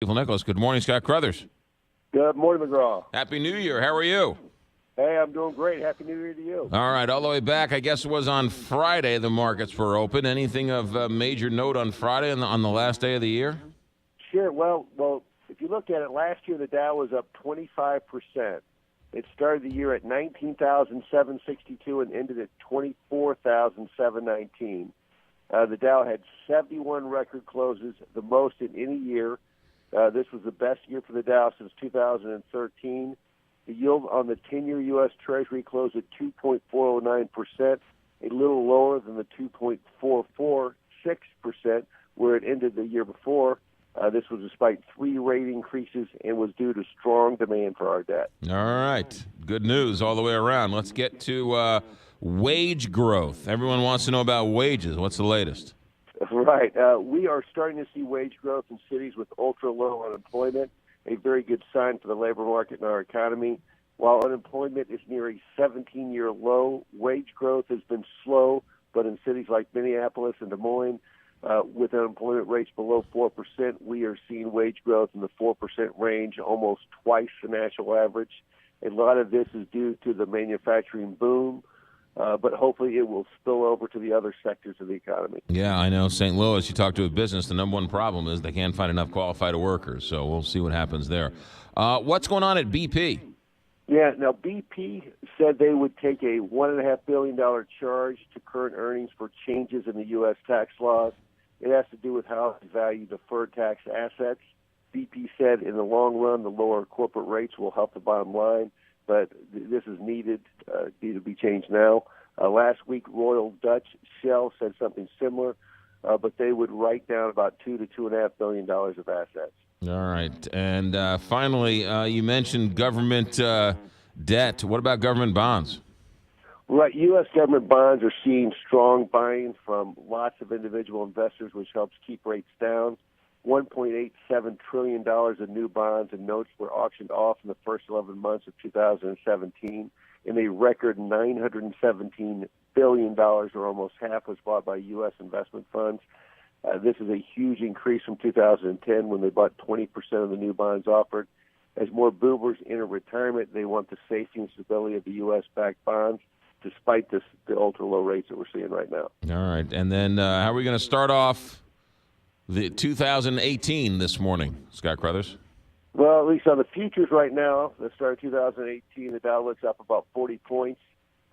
Stifel Nicholas. Good morning, Scott Crothers. Good morning, McGraw. Happy New Year. How are you? Hey, I'm doing great. Happy New Year to you. All right, all the way back. I guess it was on Friday the markets were open. Anything of major note on Friday on the last day of the year? Sure. Well, if you look at it, last year the Dow was up 25%. It started the year at 19,762 and ended at 24,719. The Dow had 71 record closes, the most in any year. This was the best year for the Dow since 2013. The yield on the 10-year U.S. Treasury closed at 2.409%, a little lower than the 2.446% where it ended the year before. This was despite 3 rate increases and was due to strong demand for our debt. All right. Good news all the way around. Let's get to wage growth. Everyone wants to know about wages. What's the latest? Right. We are starting to see wage growth in cities with ultra-low unemployment, a very good sign for the labor market and our economy. While unemployment is near a 17-year low, wage growth has been slow, but in cities like Minneapolis and Des Moines, with unemployment rates below 4%, we are seeing wage growth in the 4% range, almost twice the national average. A lot of this is due to the manufacturing boom, but hopefully it will spill over to the other sectors of the economy. Yeah, I know. St. Louis, you talk to a business, the number one problem is they can't find enough qualified workers, so we'll see what happens there. What's going on at BP? Yeah, now BP said they would take a $1.5 billion charge to current earnings for changes in the U.S. tax laws. It has to do with how they value deferred tax assets. BP said in the long run, the lower corporate rates will help the bottom line, but this is needed to be changed now. Last week, Royal Dutch Shell said something similar, but they would write down about $2 to $2.5 billion of assets. All right. And finally, you mentioned government debt. What about government bonds? Right. U.S. government bonds are seeing strong buying from lots of individual investors, which helps keep rates down. $1.87 trillion of new bonds and notes were auctioned off in the first 11 months of 2017, and a record $917 billion, or almost half, was bought by U.S. investment funds. This is a huge increase from 2010 when they bought 20% of the new bonds offered. As more boomers enter retirement, they want the safety and stability of the U.S.-backed bonds, despite the ultra-low rates that we're seeing right now. All right. And then how are we going to start off the 2018 this morning, Scott Crothers? Well, at least on the futures right now, the start of 2018, the Dow looks up about 40 points.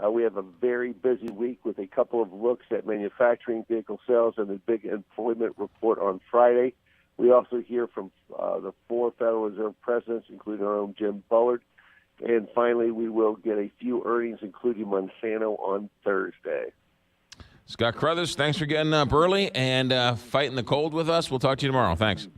We have a very busy week with a couple of looks at manufacturing, vehicle sales, and the big employment report on Friday. We also hear from the 4 Federal Reserve presidents, including our own Jim Bullard. And finally, we will get a few earnings, including Monsanto, on Thursday. Scott Crothers, thanks for getting up early and fighting the cold with us. We'll talk to you tomorrow. Thanks.